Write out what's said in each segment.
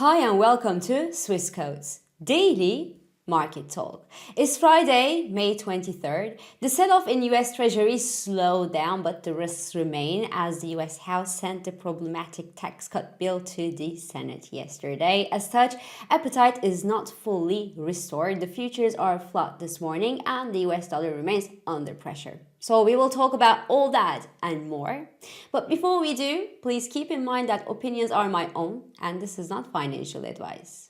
Hi and welcome to Swissquote's Daily Market Talk. It's Friday, May 23rd. The sell-off in US Treasuries slowed down, but the risks remain as the US House sent the problematic tax cut bill to the Senate yesterday. As such, appetite is not fully restored. The futures are flat this morning and the US dollar remains under pressure. So we will talk about all that and more. But before we do, please keep in mind that opinions are my own and this is not financial advice.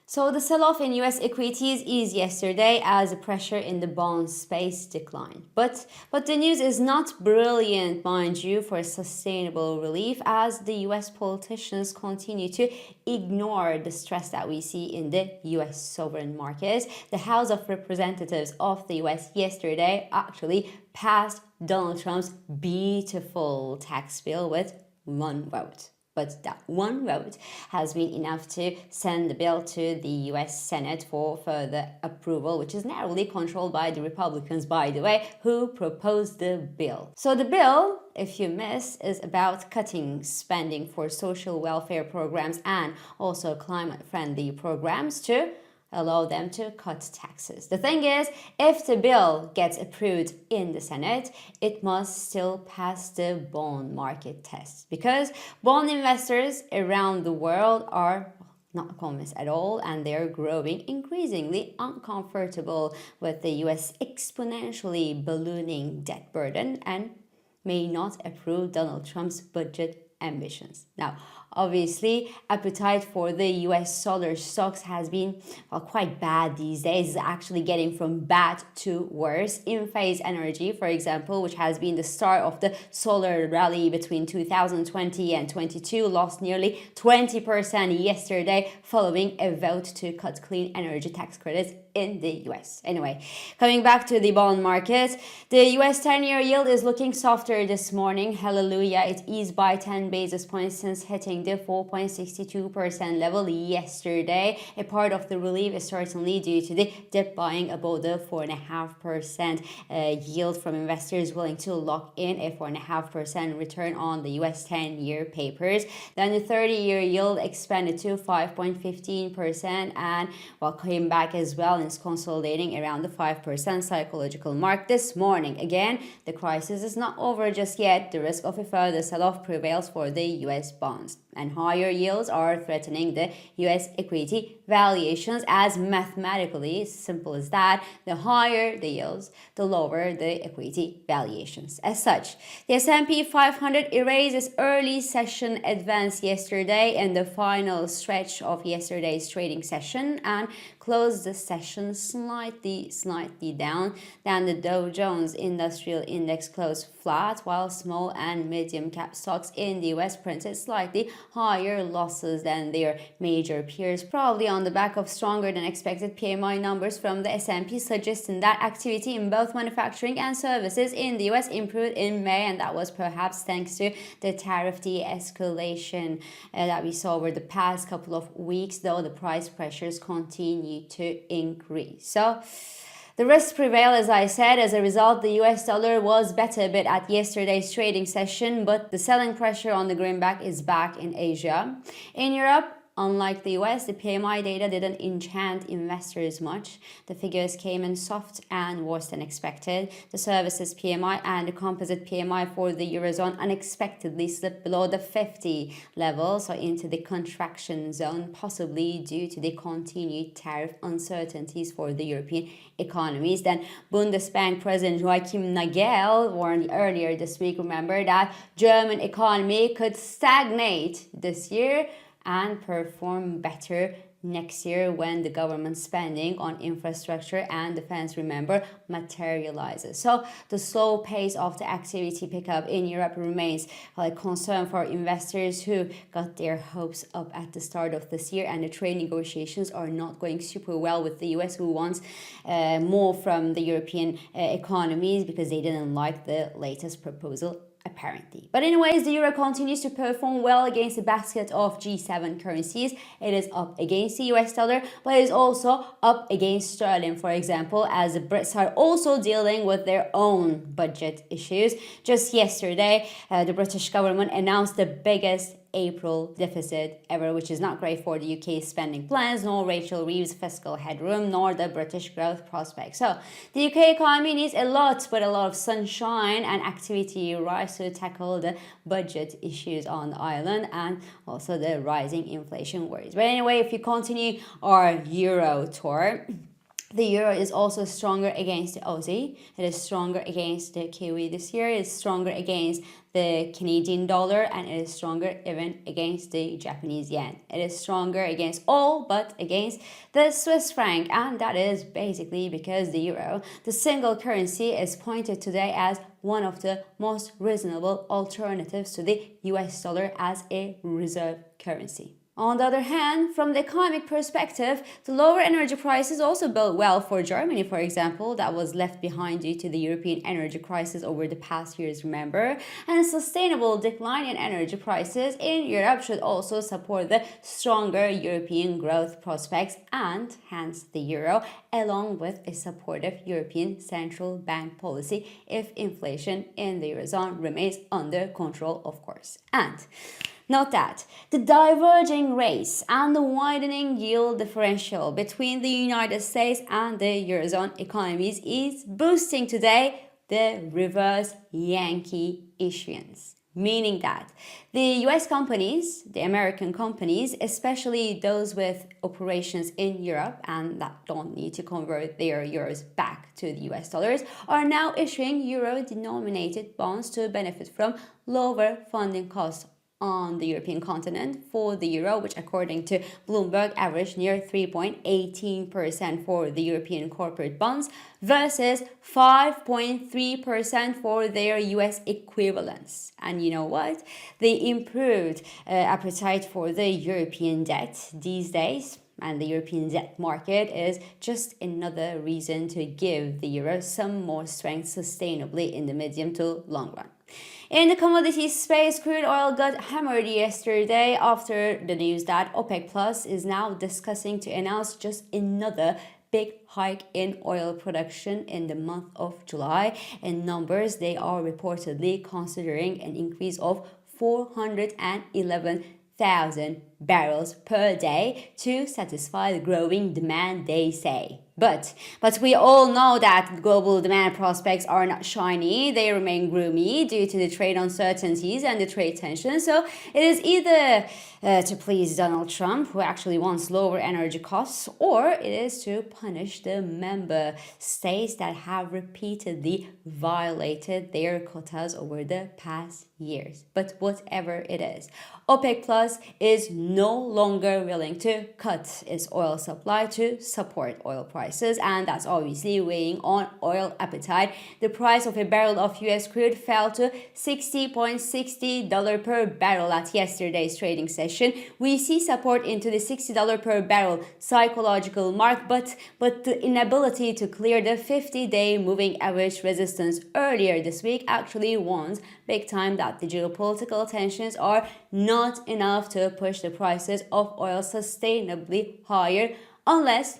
So the sell-off in US equities eased yesterday as the pressure in the bond space declined. But the news is not brilliant, mind you, for sustainable relief as the US politicians continue to ignore the stress that we see in the US sovereign markets. The House of Representatives of the US yesterday actually passed Donald Trump's beautiful tax bill with one vote. But that one vote has been enough to send the bill to the US Senate for further approval, which is narrowly controlled by the Republicans, by the way, who proposed the bill. So the bill, if you missed, is about cutting spending for social welfare programs and also climate-friendly programs to allow them to cut taxes. The thing is, if the bill gets approved in the Senate, it must still pass the bond market test because bond investors around the world are not convinced at all, and they're growing increasingly uncomfortable with the US exponentially ballooning debt burden and may not approve Donald Trump's budget ambitions. Now, obviously, appetite for the US solar stocks has been quite bad these days. It's actually getting from bad to worse. In-phase energy, for example, which has been the star of the solar rally between 2020 and 22, lost nearly 20% yesterday following a vote to cut clean energy tax credits in the US. Anyway, coming back to the bond market, the US 10-year yield is looking softer this morning. Hallelujah, it eased by 10 basis points since hitting the 4.62% level yesterday. A part of the relief is certainly due to the dip buying above the 4.5% yield from investors willing to lock in a 4.5% return on the US 10-year papers. Then the 30-year yield expanded to 5.15% and came back as well, and is consolidating around the 5% psychological mark this morning. Again, the crisis is not over just yet. The risk of a further sell-off prevails for the US bonds, and higher yields are threatening the US equity valuations, as mathematically simple as that, the higher the yields, the lower the equity valuations. As such, the S&P 500 erased its early session advance yesterday in the final stretch of yesterday's trading session and closed the session slightly down. Then the Dow Jones Industrial Index closed flat, while small and medium cap stocks in the US printed slightly higher losses than their major peers, probably on the back of stronger than expected PMI numbers from the S&P, suggesting that activity in both manufacturing and services in the US improved in May, and that was perhaps thanks to the tariff de-escalation that we saw over the past couple of weeks, though the price pressures continue to increase. So the risks prevail, as I said. As a result, the US dollar was better a bit at yesterday's trading session, but the selling pressure on the greenback is back in Asia. In Europe, unlike the US, the PMI data didn't enchant investors much. The figures came in soft and worse than expected. The services PMI and the composite PMI for the Eurozone unexpectedly slipped below the 50 level, so into the contraction zone, possibly due to the continued tariff uncertainties for the European economies. Then Bundesbank President Joachim Nagel warned earlier this week, remember, that German economy could stagnate this year and perform better next year when the government spending on infrastructure and defense, remember, materializes. So the slow pace of the activity pickup in Europe remains a concern for investors who got their hopes up at the start of this year, and the trade negotiations are not going super well with the US, who wants more from the European economies because they didn't like the latest proposal apparently. But anyways, the euro continues to perform well against a basket of G7 currencies. It is up against the US dollar, but it is also up against sterling, for example, as the Brits are also dealing with their own budget issues. Just yesterday, the British government announced the biggest April deficit ever, which is not great for the UK's spending plans, nor Rachel Reeves' fiscal headroom, nor the British growth prospects. So the UK economy needs a lot, but a lot of sunshine and activity rise to tackle the budget issues on the island and also the rising inflation worries. But anyway, if you continue our Euro tour, the euro is also stronger against the Aussie. It is stronger against the Kiwi this year. It is stronger against the Canadian dollar, and it is stronger even against the Japanese yen. It is stronger against all but against the Swiss franc, and that is basically because the euro, the single currency, is pointed today as one of the most reasonable alternatives to the US dollar as a reserve currency. On the other hand, from the economic perspective, the lower energy prices also bode well for Germany, for example, that was left behind due to the European energy crisis over the past years, remember? And a sustainable decline in energy prices in Europe should also support the stronger European growth prospects and hence the euro, along with a supportive European Central Bank policy if inflation in the Eurozone remains under control, of course. And note that the diverging rates and the widening yield differential between the United States and the Eurozone economies is boosting today the reverse Yankee issuance. Meaning that the US companies, the American companies, especially those with operations in Europe and that don't need to convert their euros back to the US dollars, are now issuing euro-denominated bonds to benefit from lower funding costs on the European continent for the euro, which according to Bloomberg averaged near 3.18% for the European corporate bonds versus 5.3% for their US equivalents. And you know what? The improved appetite for the European debt these days and the European debt market is just another reason to give the euro some more strength sustainably in the medium to long run. In the commodities space, crude oil got hammered yesterday after the news that OPEC Plus is now discussing to announce just another big hike in oil production in the month of July. In numbers, they are reportedly considering an increase of 411,000 barrels per day to satisfy the growing demand, they say. But we all know that global demand prospects are not shiny. They remain gloomy due to the trade uncertainties and the trade tensions. So it is either to please Donald Trump, who actually wants lower energy costs, or it is to punish the member states that have repeatedly violated their quotas over the past years. But whatever it is, OPEC Plus is no longer willing to cut its oil supply to support oil prices, and that's obviously weighing on oil appetite. The price of a barrel of US crude fell to $60.60 per barrel at yesterday's trading session. We see support into the $60 per barrel psychological mark, but the inability to clear the 50-day moving average resistance earlier this week actually warns big time that the geopolitical tensions are not enough to push the prices of oil sustainably higher unless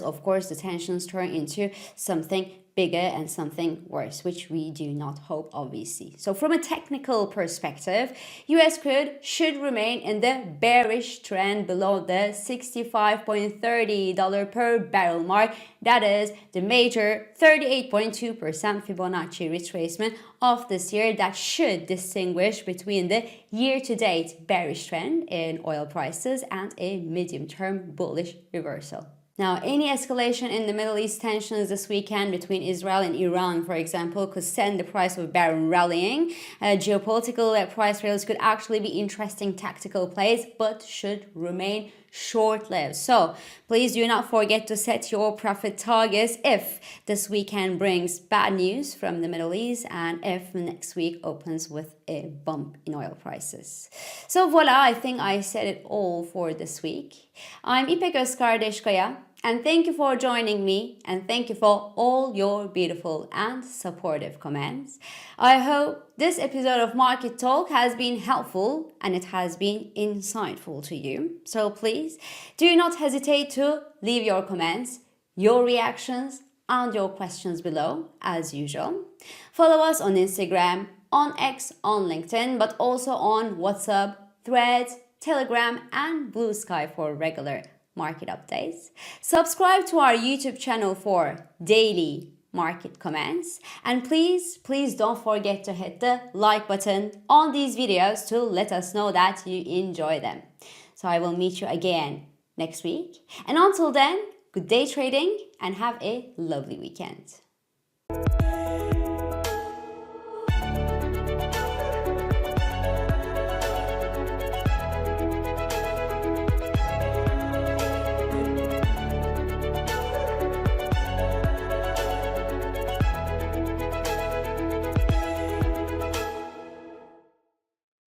of course the tensions turn into something bigger and something worse, which we do not hope, obviously. So from a technical perspective, US crude should remain in the bearish trend below the $65.30 per barrel mark. That is the major 38.2% Fibonacci retracement of this year that should distinguish between the year-to-date bearish trend in oil prices and a medium-term bullish reversal. Now, any escalation in the Middle East tensions this weekend between Israel and Iran, for example, could send the price of a barrel rallying. Geopolitical price rallies could actually be interesting tactical plays, but should remain short-lived. So please do not forget to set your profit targets if this weekend brings bad news from the Middle East and if next week opens with a bump in oil prices. So voila, I think I said it all for this week. I'm İpek Özkardeskaya. And thank you for joining me, and thank you for all your beautiful and supportive comments. I hope this episode of Market Talk has been helpful and it has been insightful to you. So please do not hesitate to leave your comments, your reactions, and your questions below, as usual. Follow us on Instagram, on X, on LinkedIn, but also on WhatsApp, Threads, Telegram, and Blue Sky for regular market updates. Subscribe to our YouTube channel for daily market comments. And please don't forget to hit the like button on these videos to let us know that you enjoy them. So I will meet you again next week. And until then, good day trading and have a lovely weekend.